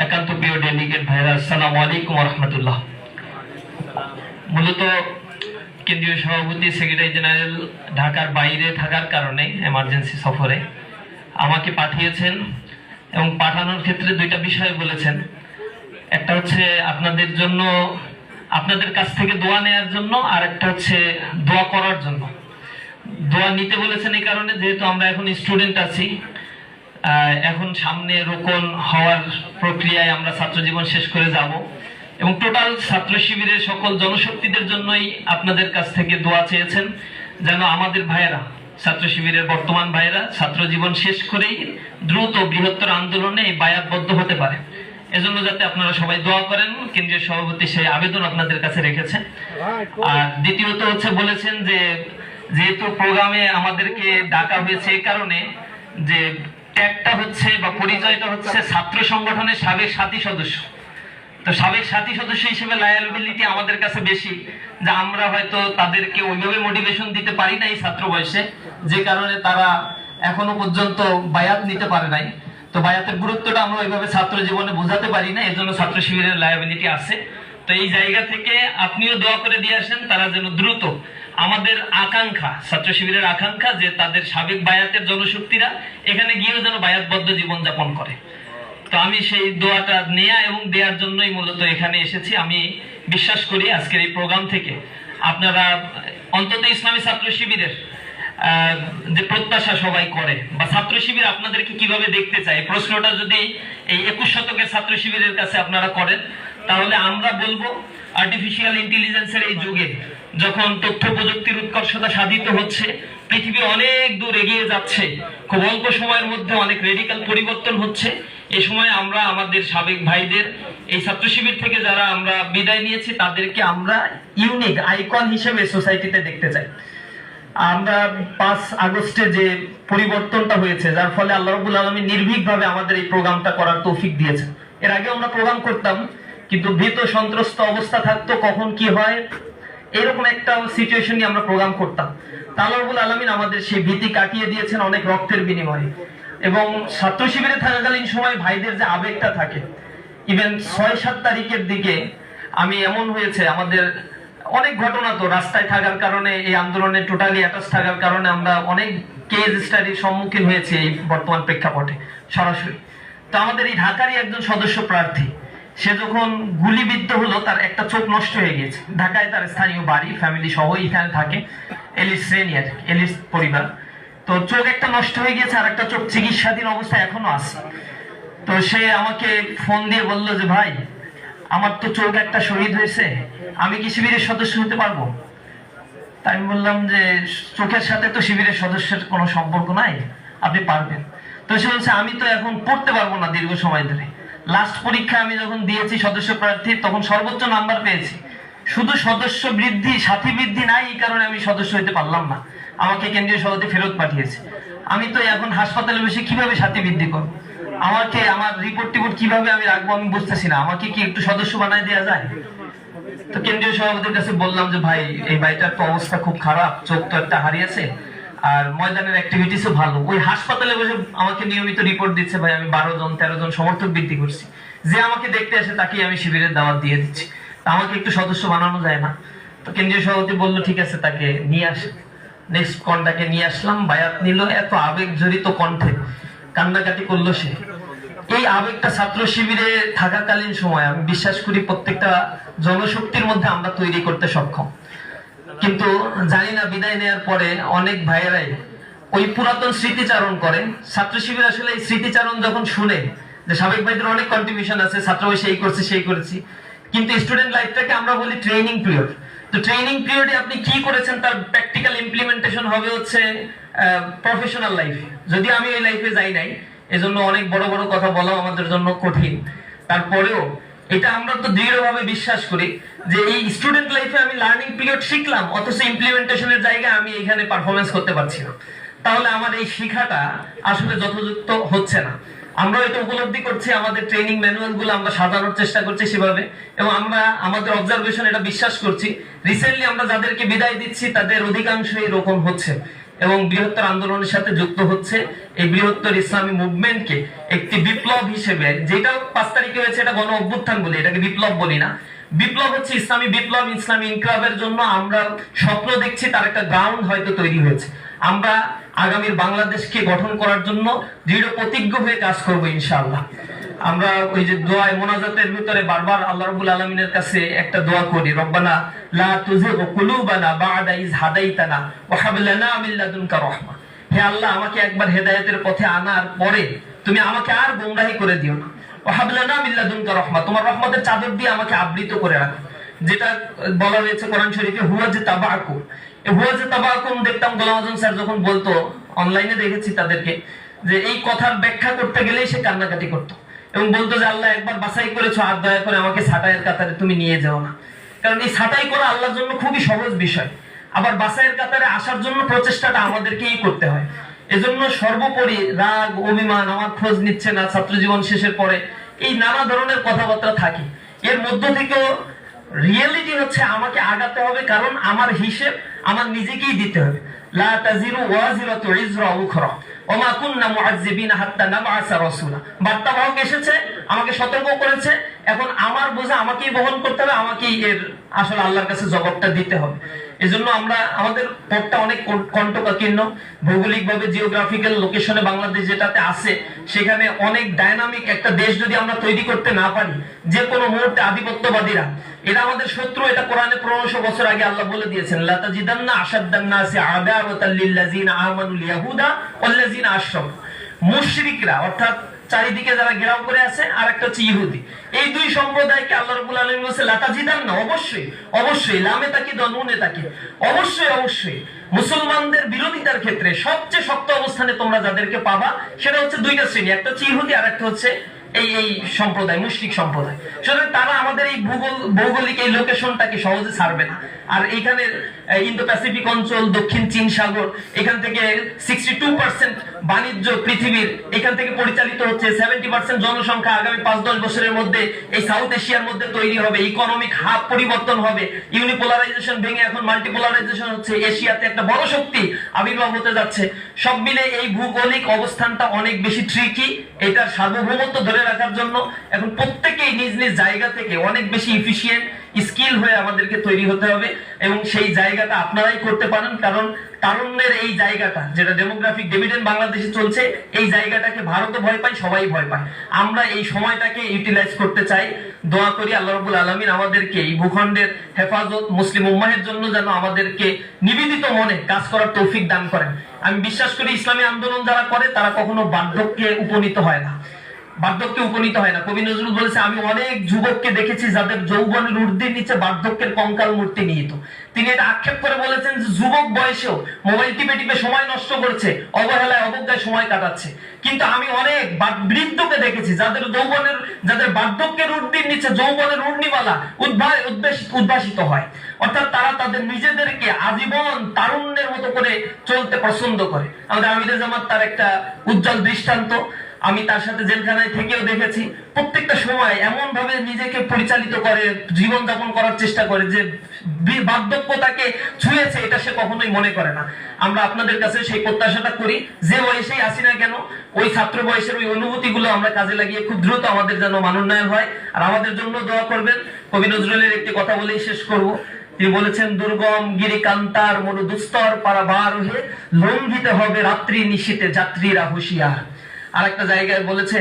একান্ত প্রিয় ডেলিগেট ভাইরা, আসসালামু আলাইকুম ওয়া রাহমাতুল্লাহ। মূলত কেন্দ্রীয় সভাপতি সেক্রেটারি জেনারেল ঢাকার বাইরে থাকার কারণে এমার্জেন্সি সফরে আমাকে পাঠিয়েছেন এবং পাঠানোর ক্ষেত্রে দুইটা বিষয় বলেছেন। একটা হচ্ছে আপনাদের জন্য, আপনাদের কাছ থেকে দোয়া নেওয়ার জন্য, আর একটা হচ্ছে দোয়া করার জন্য। দোয়া নিতে বলেছেন এই কারণে যেহেতু আমরা এখন স্টুডেন্ট আছি, এখন সামনে রোকন হওয়ার প্রক্রিয়ায় আমরা ছাত্র জীবন শেষ করে যাব এবং টোটাল ছাত্র শিবিরের সকল জনশক্তিদের জন্যই আপনাদের কাছ থেকে দোয়া চেয়েছেন যেন আমাদের ভাইয়েরা, ছাত্র শিবিরের বর্তমান ভাইয়েরা ছাত্র জীবন শেষ করেই দ্রুত বৃহত্তর আন্দোলনে বায়াতবদ্ধ হতে পারে। এজন্য যাতে আপনারা সবাই দোয়া করেন, কেন্দ্রীয় সভাপতি সেই আবেদন আপনাদের কাছে রেখেছেন। আর দ্বিতীয়ত হচ্ছে বলেছেন যে যেহেতু প্রোগ্রামে আমাদেরকে ডাকা হয়েছে এই কারণে যে ট্যাগটা হচ্ছে বা পরিচয়টা হচ্ছে ছাত্র সংগঠনের সাবেক সাথী সদস্য। তো সাবেক সাথী সদস্য হিসেবে লায়াবিলিটি আমাদের কাছে বেশি, যে আমরা হয়তো তাদেরকে ওইভাবে মোটিভেশন দিতে পারি না এই ছাত্র বয়সে, যে কারণে তারা এখনো পর্যন্ত বায়াত নিতে পারে নাই। তো বায়াতের গুরুত্বটা আমরা ওইভাবে ছাত্র জীবনে বোঝাতে পারি না, এজন্য ছাত্র শিবিরের লায়াবিলিটি আছে। তো এই জায়গা থেকে আপনিও দোয়া করে দিয়ে আসেন তারা যেন দ্রুত, আমাদের আকাঙ্ক্ষা, ছাত্র শিবিরের আকাঙ্ক্ষা যে তাদের সাবেক বায়াতের জনশক্তিরা এখানে গিয়েও যেন বায়াতবদ্ধ জীবনযাপন করে। তো আমি সেই দোয়াটা নেয়া এবং দেওয়ার জন্যই মূলত এখানে এসেছি। আমি বিশ্বাস করি আজকের এই প্রোগ্রাম থেকে আপনারা অন্তত ইসলামী ছাত্র শিবিরের যে প্রত্যাশা সবাই করে বা ছাত্র শিবির আপনাদেরকে কিভাবে দেখতে চায়, প্রশ্নটা যদি এই 21 শতকের ছাত্র শিবিরের কাছে আপনারা করেন তাহলে আমরা বলবো আর্টিফিশিয়াল ইন্টেলিজেন্সের এই যুগে যখন তথ্য প্রযুক্তির উৎকর্ষতা সাধিত হচ্ছে, পৃথিবী অনেক দূর এগিয়ে যাচ্ছে, খুব অল্প সময়ের মধ্যে অনেক রেডিক্যাল পরিবর্তন হচ্ছে। এই সময় আমরা আমাদের সাবেক ভাইদের এই ছাত্র শিবির থেকে যারা আমরা বিদায় নিয়েছি তাদেরকে আমরা ইউনিক আইকন হিসেবে সোসাইটিতে দেখতে চাই। আমরা 5 আগস্টে যে পরিবর্তনটা হয়েছে, যার ফলে আল্লাহ রাব্বুল আলামিন নির্ভীকভাবে আমাদের এই প্রোগ্রামটা করার তৌফিক দিয়েছে। এর আগে আমরা প্রোগ্রাম করতাম কিন্তু ভীত সন্ত্রস্ত অবস্থা থাকতো, কখন কি হয় এরকম একটা সিচুয়েশন নিয়ে আমরা প্রোগ্রাম করতাম। আল্লাহ রাব্বুল আলামিন আমাদের সেই ভীতি কাটিয়ে দিয়েছেন অনেক রক্তের বিনিময়ে। এবং ছাত্র শিবিরে থাকাকালীন সময় ভাইদের যে আবেগটা থাকে, ইভেন 6-7 তারিখের দিকে আমি এমন হয়েছে, আমাদের অনেক ঘটনা তো রাস্তায় থাকার কারণে, এই আন্দোলনে টোটালি অ্যাটাচ থাকার কারণে আমরা অনেক কেস স্টাডির সম্মুখীন হয়েছি এই বর্তমান প্রেক্ষাপটে সরাসরি। তো আমাদের এই ঢাকারই একজন সদস্য প্রার্থী, সে যখন গুলিবিদ্ধ হলো তার একটা চোখ নষ্ট হয়ে গেছে। ঢাকায় তার স্থানীয় বাড়ি, ফ্যামিলি সহ এখানে থাকে, এলিস শ্রেণীর এলিস পরিবার। তো চোখ একটা নষ্ট হয়ে গেছে, আর একটা চোখ চিকিৎসাধীন অবস্থায় এখনো আছে। তো সে আমাকে ফোন দিয়ে বলল যে ভাই, আমার তো চোখ একটা শহীদ হয়েছে, আমি কি শিবিরের সদস্য হতে পারবো? তাই আমি বললাম যে চোখের সাথে তো শিবিরের সদস্যের কোনো সম্পর্ক নাই, আপনি পারবেন। তো সে বলছে আমি তো এখন পড়তে পারবো না দীর্ঘ সময় ধরে। লাস্ট পরীক্ষা আমি যখন দিয়েছি সদস্য প্রার্থী, তখন সর্বোচ্চ নাম্বার পেয়েছি, শুধু সদস্য বৃদ্ধি, সাথী বৃদ্ধি নাই, এই কারণে আমি সদস্য হতে পারলাম না, আমাকে কেন্দ্রীয় সভাপতি ফেরত পাঠিয়েছে। আমি তো এখন হাসপাতালে বসে কিভাবে সাথী বৃদ্ধি করবো, আমাকে আমার রিপোর্ট টিপোর্ট কিভাবে আমি রাখবো আমি বুঝতেছি না, আমাকে কি একটু সদস্য বানায় দেওয়া যায়? তো কেন্দ্রীয় সভাপতির কাছে বললাম যে ভাই, এই ভাইটার তো অবস্থা খুব খারাপ, চোখ তো একটা হারিয়েছে, আর ময়দানের অ্যাক্টিভিটিসও ভালো, ওই হাসপাতালে বসে আমাকে নিয়মিত রিপোর্ট দিচ্ছে, ভাই আমি 12 জন 13 জন সমর্থক বৃদ্ধি করছি, যে আমাকে দেখতে আসে তাকেই আমি শিবিরের দাওয়াত দিয়ে দিচ্ছি, আমাকে একটু সদস্য বানানো যায় না? তো কেন্দ্রীয় সভাপতি বললো ঠিক আছে, তাকে নিয়ে আসে। নেক্সট কনটাকে নিয়ে আসলাম, বায়াত নিল, এত আবেগ জড়িত কণ্ঠে কান্নাকাটি করলো সে। এই আবেগটা ছাত্র শিবিরে থাকাকালীন সময় আমি বিশ্বাস করি প্রত্যেকটা জনশক্তির মধ্যে আমরা তৈরি করতে সক্ষম। কিন্তু জানি না বিদায় নেওয়ার পরে অনেক ভাইয়েরাই ওই পুরাতন স্মৃতিচারণ করে। ছাত্র শিবির আসলে এই স্মৃতিচারণ যখন শুনে যে সাবেক ভাইদের অনেক কন্ট্রিবিউশন আছে, ছাত্র বয়সে এই করছে সেই করেছি, কিন্তু স্টুডেন্ট লাইফটাকে আমরা বলি ট্রেনিং পিরিয়ড। তো ট্রেনিং পিরিয়ডে আপনি কি করেছেন তার প্র্যাকটিক্যাল ইমপ্লিমেন্টেশন হবে হচ্ছে প্রফেশনাল লাইফে। যদি আমি ওই লাইফে যাই নাই, এজন্য অনেক বড় বড় কথা বলা আমাদের জন্য কঠিন। তারপরেও এটা আমরা তো দৃঢ়ভাবে বিশ্বাস করি যে এই স্টুডেন্ট লাইফে আমি লার্নিং পিরিয়ড শিখলাম, অথচ ইমপ্লিমেন্টেশনের জায়গায় আমি এখানে পারফরমেন্স করতে পারছি না, তাহলে আমার এই শিক্ষাটা আসলে যথাযথ হচ্ছে না। আমরা এটা উপলব্ধি করছি, আমাদের ট্রেনিং ম্যানুয়াল গুলো আমরা সাজানোর চেষ্টা করছি সেভাবে, এবং আমরা আমাদের অবজারভেশন এটা বিশ্বাস করছি রিসেন্টলি আমরা যাদেরকে বিদায় দিচ্ছি তাদের অধিকাংশই এরকম হচ্ছে। এবং বৃহত্তর আন্দোলনের সাথে যুক্ত হচ্ছে। এই বৃহত্তর ইসলামী মুভমেন্টকে একটি বিপ্লব হিসেবে, যেটা 5 তারিখে হয়েছে এটা গণ অভ্যুত্থান বলি, এটাকে বিপ্লব বলি না। বিপ্লব হচ্ছে ইসলামী বিপ্লব, ইসলামী ইনকিলাবের জন্য আমরা স্বপ্ন দেখছি, তার একটা গ্রাউন্ড হয়তো তৈরি হয়েছে। আমরা আগামীর বাংলাদেশকে গঠন করার জন্য দৃঢ় প্রতিজ্ঞ হয়ে কাজ করব ইনশাআল্লাহ। আমরা ওই যে দোয়ায় মোনাজাতের ভিতরে বারবার আল্লাহ রাব্বুল আলামিনের কাছে একটা দোয়া করি, রব্বানা লা তুযিগ কুলুবানা বা'দা ইয হাদাইতানা ওয়া হাব লানা মিন লাদুনকা রাহমা। হে আল্লাহ, আমাকে একবার হেদায়েতের পথে আনার পরে তুমি আমাকে আর গোমরাহি করে দিও না। ওয়া হাব লানা মিন লাদুনকা রাহমা, তোমার রহমতের চাদর দিয়ে আমাকে আবৃত করে রাখো। যেটা বলা হয়েছে কোরআন শরীফে, হুয়া যে তাবাকুম। এই হুয়া যে তাবাকুম দেখতাম গোলাম আযম স্যার যখন বলতো, অনলাইনে দেখেছি তাদেরকে, যে এই কথার ব্যাখ্যা করতে গেলেই সে কান্নাকাটি করতো এবং বলতো যে আল্লাহ একবার বাছাই করেছো, আর দয়া করে আমাকে ছাঁটাইয়ের কাতারে তুমি নিয়ে যাও না। কারণ এই ছাঁটাই করা আল্লাহর জন্য খুবই সহজ বিষয়, আবার বাছাইয়ের কাতারে আসার জন্য প্রচেষ্টাটা আমাদেরকেই করতে হয়। এজন্য সর্বোপরি রাগ, অভিমান, আমার খোঁজ নিচ্ছে না, ছাত্র জীবন শেষের পরে এই নানা ধরনের কথাবার্তা থাকে। এর মধ্য থেকেও রিয়েলিটি হচ্ছে আমাকে আগাতে হবে, কারণ আমার হিসেব আমার নিজেকেই দিতে হবে। লা তাজিরু ওয়াজিরাতু ইজরা উখরা ওয়া মা কুননা মুআযযিবিনা হাত্তা নাবআসা রাসূলা। বার্তাবাহক এসেছে, আমাকে সতর্ক করেছে, এখন আমার বোঝা আমাকেই বহন করতে হবে, আমাকেই এর আসলে আল্লাহর কাছে জবাবটা দিতে হবে। এজন্য আমরা আমাদের পথটা অনেক কণ্টকাকীর্ণ, ভৌগোলিকভাবে জিওগ্রাফিক্যাল লোকেশনে বাংলাদেশ যেটাতে আছে, সেখানে অনেক ডায়নামিক একটা দেশ যদি আমরা তৈরি করতে না পারি, যে কোনো মুহূর্তে আধিপত্যবাদীরা, এরা আমাদের শত্রু। এটা কোরআনে 1500 বছর আগে আল্লাহ বলে দিয়েছেন, লা তাজিদান্না আশাদ্দান নাসি আদাওয়াতাল লিল্লাযিনা আমানুল ইয়াহুদা ওয়াল্লাযিনা আশরাকু। মুশরিকরা অর্থাৎ চারিদিকে যারা ঘেরাও করে আছে, আর একটা হচ্ছে ইহুদি, এই দুই সম্প্রদায়কে আল্লাহ রাব্বুল আলামিন বলেছে লা তাজিদান্না, অবশ্যই অবশ্যই, লামে তাকি দনুনে তাকি, অবশ্যই অবশ্যই মুসলমানদের বিরোধিতার ক্ষেত্রে সবচেয়ে শক্ত অবস্থানে তোমরা যাদেরকে পাবা, সেটা হচ্ছে দুইটা শ্রেণী, একটা হচ্ছে ইহুদি আর একটা হচ্ছে এই সম্প্রদায়, মুশরিক সম্প্রদায়। সুতরাং তারা আমাদের এই ভৌগোলিক এই লোকেশনটাকে সহজে ছাড়বে না। আর এইখানে ইন্দো প্যাসিফিক অঞ্চল, দক্ষিণ চীন সাগর, এখান থেকে 62% বাণিজ্য পৃথিবীর এখান থেকে পরিচালিত হচ্ছে। 70% জনসংখ্যা আগামী 5-10 বছরের মধ্যে এই সাউথ এশিয়ার মধ্যে তৈরি হবে। ইকোনমিক হাব পরিবর্তন হবে, ইউনিপোলারাইজেশন ভেঙে এখন মাল্টিপোলারাইজেশন হচ্ছে। এশিয়াতে একটা বড় শক্তি আবির্ভাব হতে যাচ্ছে। সব মিলে এই ভৌগোলিক অবস্থানটা অনেক বেশি ট্রিকি। এটার সার্বভৌমত্ব ধরে রাখার জন্য এখন প্রত্যেকেই নিজ নিজ জায়গা থেকে অনেক বেশি এফিশিয়েন্ট, স্কিল হয়ে আমাদেরকে তৈরি হতে হবে, এবং সেই জায়গাটা আপনারাই করতে পারেন। কারণ তারুণ্যের এই জায়গাটা, যেটা ডেমোগ্রাফিক ডিভিডেন্ড বাংলাদেশে চলছে, এই জায়গাটাকে ভারতও ভয় পায়, সবাই ভয় পায়। আমরা এই সময়টাকে ইউটিলাইজ করতে চাই। দোয়া করি আল্লাহ রাব্বুল আলামিন আমাদেরকে এই ভূখণ্ডের হেফাজত, মুসলিম উম্মাহের জন্য যেন আমাদেরকে নিবেদিত মনে কাজ করার তৌফিক দান করেন। আমি বিশ্বাস করি ইসলামী আন্দোলন যারা করে তারা কখনো বার্ধক্যে উপনীত হয় না, বার্ধক্যে উপনীত হয় না। কবি নজরুল বলেছে, আমি অনেক যুবককে দেখেছি যাদের যৌবনের ঊর্ধ্বের নিচে বার্ধক্যের কঙ্কাল মূর্তি নিহিত। তিনি এটা আক্ষেপ করে বলেছেন যে যুবক বয়সেও মোবাইল টিপে টিপে সময় নষ্ট করছে, অবহেলায় অবজ্ঞায় সময় কাটাচ্ছে। কিন্তু আমি অনেক বৃদ্ধকে দেখেছি যাদের বার্ধক্যের ঊর্ধ্বের নিচে যৌবনের ঊর্ধ্বমালা উদ্ভাসিত হয়। অর্থাৎ তারা তাদের নিজেদেরকে আজীবন তারুণ্যের মতো করে চলতে পছন্দ করে। আমাদের আমিরে জামাত তার একটা উজ্জ্বল দৃষ্টান্ত। আমি তার সাথে জেলখানায় থেকেও দেখেছি, প্রত্যেকটা সময় এমন ভাবে নিজেকে পরিচালিত করে, জীবন যাপন করার চেষ্টা করে যে বার্ধক্য তাকে ছুঁয়েছে এটা সে কখনোই মনে করে না। আমরা আপনাদের কাছে সেই প্রত্যাশাটা করি, যে বয়সেই আসি না কেন ওই ছাত্র বয়সের ওই অনুভূতিগুলো আমরা কাজে লাগিয়ে খুব দ্রুত আমাদের যেন মানোন্নয়ন হয়। আর আমাদের জন্য দোয়া করবেন। কবি নজরুলের একটি কথা বলেই শেষ করব। তিনি বলেছেন, দুর্গম গিরিকান্তার মরু দুস্তর পারাবার হয়ে লঙ্ঘিতে হবে রাত্রি নিশীতে যাত্রীরা হুঁশিয়ার। আর একটা জায়গায় বলেছে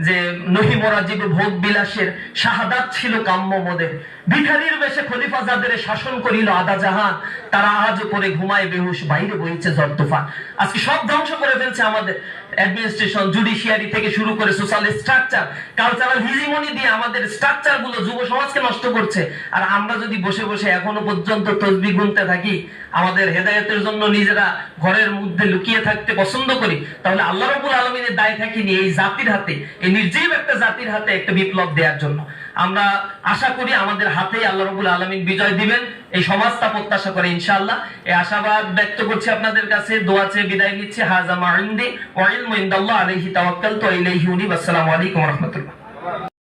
যে নহি মোরা জীবে ভোগ বিলাসের শাহাদাত ছিল কাম্য মোদের, ভিখারির বেশে খলিফা যাদের শাসন করিল আদা জাহান, তারা আজ পরে ঘুমায় বেহুশ, বাইরে বইছে ঝড় তুফান। আজকে সব ধ্বংস করে ফেলছে আমাদের অ্যাডমিনিস্ট্রেশন, জুডিশিয়ারি থেকে শুরু করে সোশ্যাল স্ট্রাকচার, কালচারাল হিজিমনি দিয়ে আমাদের স্ট্রাকচার গুলো যুব সমাজকে নষ্ট করছে। আর আমরা যদি বসে বসে এখনো পর্যন্ত তসবিহ গুনতে থাকি, আমাদের হেদায়েতের জন্য নিজেরা ঘরের মধ্যে লুকিয়ে থাকতে পছন্দ করি, তাহলে আল্লাহ রাব্বুল আলামিনের দায় থাকিনি এই জাতির হাতে, এই নির্জীব একটা জাতির হাতে একটা বিপ্লব দেওয়ার জন্য। আমরা আশা করি আমাদের হাতেই আল্লাহ রাব্বুল আলামিন বিজয় দিবেন, এই সমাজটা প্রত্যাশা করে ইনশাআল্লাহ। এই আশাবাদ ব্যক্ত করছি আপনাদের কাছে, দোয়া চেয়ে বিদায় নিচ্ছি। হাযা মা ইনদি ওয়া ইলমু ইনদাল্লাহ আলাইহি তাওয়াক্কালতু ওয়া ইলাইহি উনীব। আসসালামু আলাইকুম ওয়া রাহমাতুল্লাহ।